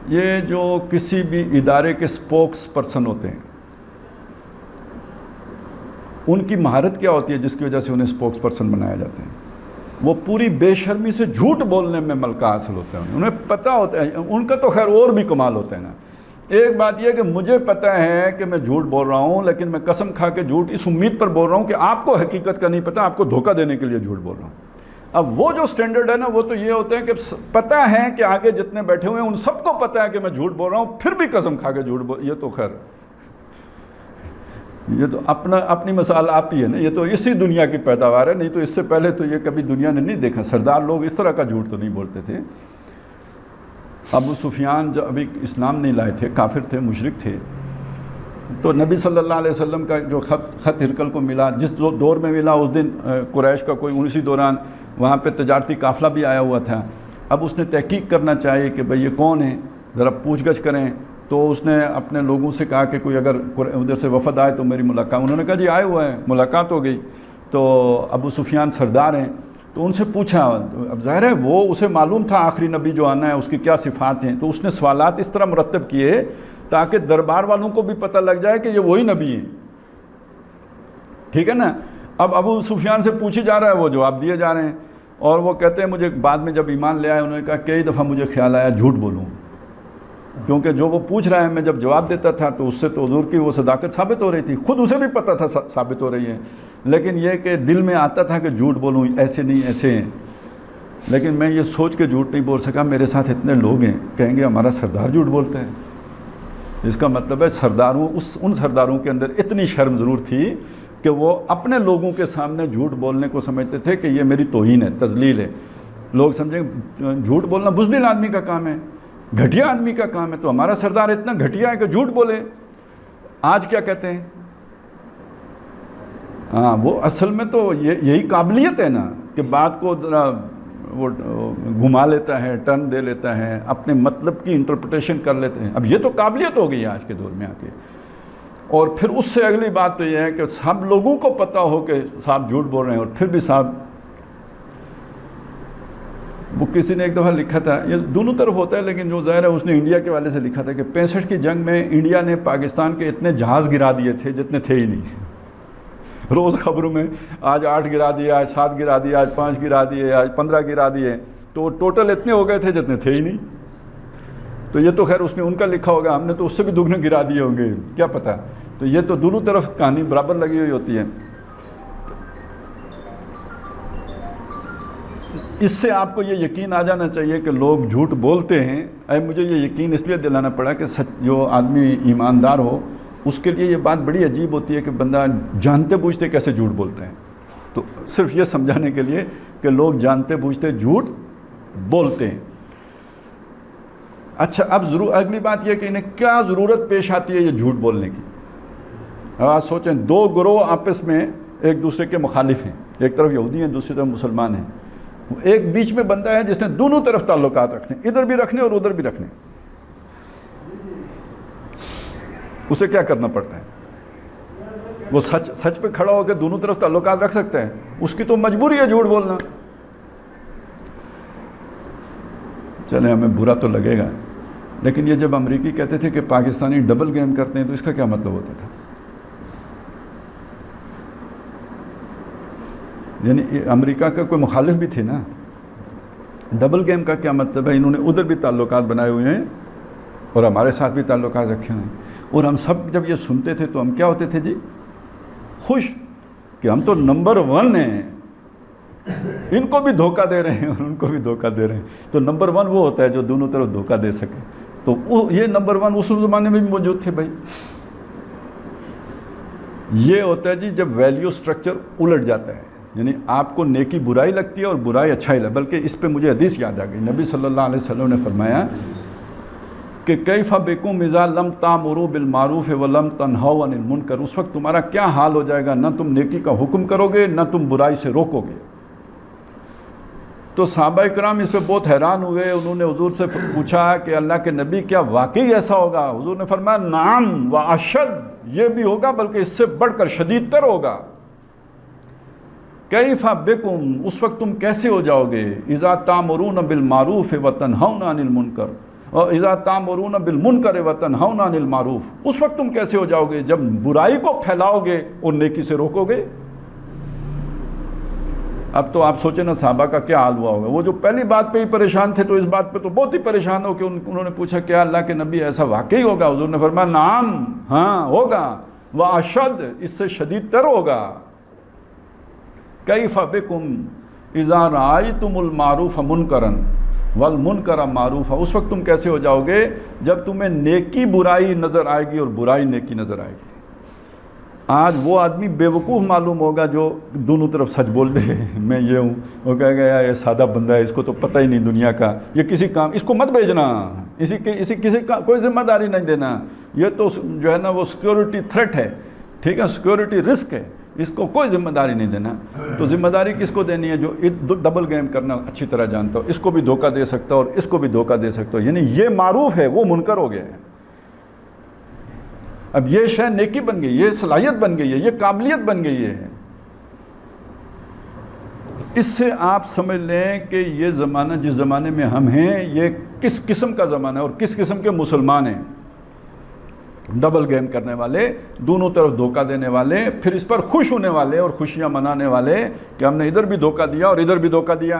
یہ جو کسی بھی ادارے کے سپوکس پرسن ہوتے ہیں ان کی مہارت کیا ہوتی ہے جس کی وجہ سے انہیں سپوکس پرسن بنایا جاتا ہے؟ وہ پوری بے شرمی سے جھوٹ بولنے میں ملکہ حاصل ہوتا ہے. انہیں پتہ ہوتا ہے, ان کا تو خیر اور بھی کمال ہوتا ہے نا. ایک بات یہ کہ مجھے پتہ ہے کہ میں جھوٹ بول رہا ہوں, لیکن میں قسم کھا کے جھوٹ اس امید پر بول رہا ہوں کہ آپ کو حقیقت کا نہیں پتہ, آپ کو دھوکہ دینے کے لیے جھوٹ بول رہا ہوں. اب وہ جو سٹینڈرڈ ہے نا وہ تو یہ ہوتا ہے کہ پتہ ہے کہ آگے جتنے بیٹھے ہوئے ہیں ان سب کو پتہ ہے کہ میں جھوٹ بول رہا ہوں, پھر بھی قسم کھا کے جھوٹ بول. یہ تو خیر یہ تو اپنی مثال آپ ہی ہے نا, یہ تو اسی دنیا کی پیداوار ہے, نہیں تو اس سے پہلے تو یہ کبھی دنیا نے نہیں دیکھا. سردار لوگ اس طرح کا جھوٹ تو نہیں بولتے تھے. ابو سفیان جو ابھی اسلام نہیں لائے تھے, کافر تھے, مشرک تھے, تو نبی صلی اللہ علیہ وسلم کا جو خط ہرقل کو ملا, جس دور میں ملا اس دن قریش کا کوئی اسی دوران وہاں پہ تجارتی قافلہ بھی آیا ہوا تھا. اب اس نے تحقیق کرنا چاہیے کہ بھئی یہ کون ہے, ذرا پوچھ گچھ کریں. تو اس نے اپنے لوگوں سے کہا کہ کوئی اگر ادھر سے وفد آئے تو میری ملاقات. انہوں نے کہا جی آئے ہوئے ہیں, ملاقات ہو گئی. تو ابو سفیان سردار ہیں, تو ان سے پوچھا. اب ظاہر ہے وہ اسے معلوم تھا آخری نبی جو آنا ہے اس کی کیا صفات ہیں, تو اس نے سوالات اس طرح مرتب کیے تاکہ دربار والوں کو بھی پتہ لگ جائے کہ یہ وہی نبی ہیں. ٹھیک ہے نا. اب ابو سفیان سے پوچھی جا رہا ہے, وہ جواب دیے جا رہے ہیں, اور وہ کہتے ہیں مجھے بعد میں جب ایمان لے آئے انہوں نے کہا کئی دفعہ مجھے خیال آیا جھوٹ بولوں, کیونکہ جو وہ پوچھ رہا ہے میں جب جواب دیتا تھا تو اس سے تو حضور کی وہ صداقت ثابت ہو رہی تھی, خود اسے بھی پتہ تھا ثابت ہو رہی ہے, لیکن یہ کہ دل میں آتا تھا کہ جھوٹ بولوں, ایسے نہیں ایسے ہیں. لیکن میں یہ سوچ کے جھوٹ نہیں بول سکا, میرے ساتھ اتنے لوگ ہیں کہیں گے ہمارا سردار جھوٹ بولتا ہے. اس کا مطلب ہے ان سرداروں کے اندر اتنی شرم ضرور تھی کہ وہ اپنے لوگوں کے سامنے جھوٹ بولنے کو سمجھتے تھے کہ یہ میری توہین ہے, تذلیل ہے. لوگ سمجھیں جھوٹ بولنا بزدل آدمی کا کام ہے, گھٹیا آدمی کا کام ہے, تو ہمارا سردار اتنا گھٹیا ہے کہ جھوٹ بولے. آج کیا کہتے ہیں, ہاں وہ اصل میں تو یہی قابلیت ہے نا کہ بات کو ذرا وہ گھما لیتا ہے, ٹرن دے لیتا ہے, اپنے مطلب کی انٹرپریٹیشن کر لیتے ہیں. اب یہ تو قابلیت ہو گئی ہے آج کے دور میں آ کے. اور پھر اس سے اگلی بات تو یہ ہے کہ سب لوگوں کو پتہ ہو کہ صاحب جھوٹ بول رہے ہیں, اور پھر بھی صاحب. وہ کسی نے ایک دفعہ لکھا تھا, یہ دونوں طرف ہوتا ہے لیکن جو ظاہر ہے اس نے انڈیا کے والے سے لکھا تھا کہ 65 کی جنگ میں انڈیا نے پاکستان کے اتنے جہاز گرا دیے تھے جتنے تھے ہی نہیں. روز خبروں میں آج 8 گرا دیے, آج 7 گرا دیے, آج 5 گرا دیے, آج 15 گرا دیے, تو ٹوٹل اتنے ہو گئے تھے جتنے تھے ہی نہیں. تو یہ تو خیر اس نے ان کا لکھا ہوگا, ہم نے تو اس سے بھی دگنے گرا دیے ہوں گے, کیا پتہ. تو یہ تو دونوں طرف کہانی برابر لگی ہوئی ہوتی ہے. اس سے آپ کو یہ یقین آ جانا چاہیے کہ لوگ جھوٹ بولتے ہیں. مجھے یہ یقین اس لیے دلانا پڑا کہ جو آدمی ایماندار ہو اس کے لیے یہ بات بڑی عجیب ہوتی ہے کہ بندہ جانتے بوجھتے کیسے جھوٹ بولتے ہیں. تو صرف یہ سمجھانے کے لیے کہ لوگ جانتے بوجھتے جھوٹ بولتے ہیں. اچھا, اب اگلی بات یہ کہ انہیں کیا ضرورت پیش آتی ہے یہ جھوٹ بولنے کی. آج سوچیں, 2 گروہ آپس میں ایک دوسرے کے مخالف ہیں, ایک طرف یہودی ہیں دوسری طرف مسلمان ہیں. ایک بیچ میں بندہ ہے جس نے دونوں طرف تعلقات رکھنے, ادھر بھی رکھنے اور ادھر بھی رکھنے. اسے کیا کرنا پڑتا ہے؟ وہ سچ پہ کھڑا ہو کے دونوں طرف تعلقات رکھ سکتا ہے, اس کی تو مجبوری ہے جھوٹ بولنا. چلیں ہمیں برا تو لگے گا, لیکن یہ جب امریکی کہتے تھے کہ پاکستانی ڈبل گیم کرتے ہیں تو اس کا کیا مطلب ہوتا تھا؟ یعنی امریکہ کا کوئی مخالف بھی تھے نا. ڈبل گیم کا کیا مطلب ہے؟ انہوں نے ادھر بھی تعلقات بنائے ہوئے ہیں اور ہمارے ساتھ بھی تعلقات رکھے ہوئے ہیں. اور ہم سب جب یہ سنتے تھے تو ہم کیا ہوتے تھے جی؟ خوش کہ ہم تو نمبر 1 ہیں, ان کو بھی دھوکہ دے رہے ہیں اور ان کو بھی دھوکہ دے رہے ہیں. تو نمبر 1 وہ ہوتا ہے جو دونوں طرف دھوکہ دے سکے. تو یہ نمبر 1 اس زمانے میں بھی موجود تھے بھائی. یہ ہوتا ہے جی جب ویلیو سٹرکچر الٹ جاتا ہے, یعنی آپ کو نیکی برائی لگتی ہے اور برائی اچھائی لگتی. بلکہ اس پہ مجھے حدیث یاد آ گئی, نبی صلی اللہ علیہ وسلم نے فرمایا کہ کیف بکم اذا لم تامروا بالمعروف ولم تنہوا عن المنکر. اس وقت تمہارا کیا حال ہو جائے گا, نہ تم نیکی کا حکم کرو گے نہ تم برائی سے روکو گے. تو صحابہ کرام اس پہ بہت حیران ہوئے. انہوں نے حضور سے پوچھا کہ اللہ کے نبی کیا واقعی ایسا ہوگا؟ حضور نے فرمایا نعم و اشد, یہ بھی ہوگا بلکہ اس سے بڑھ کر شدید تر ہوگا. کیف بکم, اس وقت تم کیسے ہو جاؤ گے؟ اذا تامرون بالمعروف وتنہون عن المنکر, اور اذا تامرون بالمنکر وتنہون عن المعروف، اس وقت تم کیسے ہو جاؤ گے جب برائی کو پھیلاؤ گے اور نیکی سے روکو گے؟ اب تو آپ سوچیں نا صحابہ کا کیا حال ہوا ہوگا، وہ جو پہلی بات پہ ہی پریشان تھے تو اس بات پہ تو بہت ہی پریشان ہو کہ انہوں نے پوچھا کیا اللہ کے نبی ایسا واقعی ہوگا؟ حضور نے فرمایا نعم، ہاں ہوگا، واشد، اس سے شدید تر ہوگا۔ کیف بکم اذا رأیتم المعروف منکرا والمنکر معروفا، اس وقت تم کیسے ہو جاؤ گے جب تمہیں نیکی برائی نظر آئے گی اور برائی نیکی نظر آئے گی۔ آج وہ آدمی بیوقوف معلوم ہوگا جو دونوں طرف سچ بول دے، میں یہ ہوں، وہ کہے گا یار یہ سادہ بندہ ہے، اس کو تو پتہ ہی نہیں دنیا کا، یہ کسی کام، اس کو مت بھیجنا، کسی کا کوئی ذمہ داری نہیں دینا، یہ تو جو ہے نا وہ سیکیورٹی تھریٹ ہے، ٹھیک ہے، سیکیورٹی رسک ہے، اس کو کوئی ذمہ داری نہیں دینا۔ تو ذمہ داری کس کو دینی ہے؟ جو ڈبل گیم کرنا اچھی طرح جانتا ہو، اس کو بھی دھوکہ دے سکتا ہو اور اس کو بھی دھوکہ دے سکتا ہو، یعنی یہ معروف ہے وہ منکر ہو گیا ہے۔ اب یہ شے نیکی بن گئی، یہ صلاحیت بن گئی ہے، یہ قابلیت بن گئی ہے۔ اس سے آپ سمجھ لیں کہ یہ زمانہ جس زمانے میں ہم ہیں یہ کس قسم کا زمانہ ہے اور کس قسم کے مسلمان ہیں۔ ڈبل گیم کرنے والے، دونوں طرف دھوکہ دینے والے، پھر اس پر خوش ہونے والے اور خوشیاں منانے والے کہ ہم نے ادھر بھی دھوکہ دیا اور ادھر بھی دھوکہ دیا۔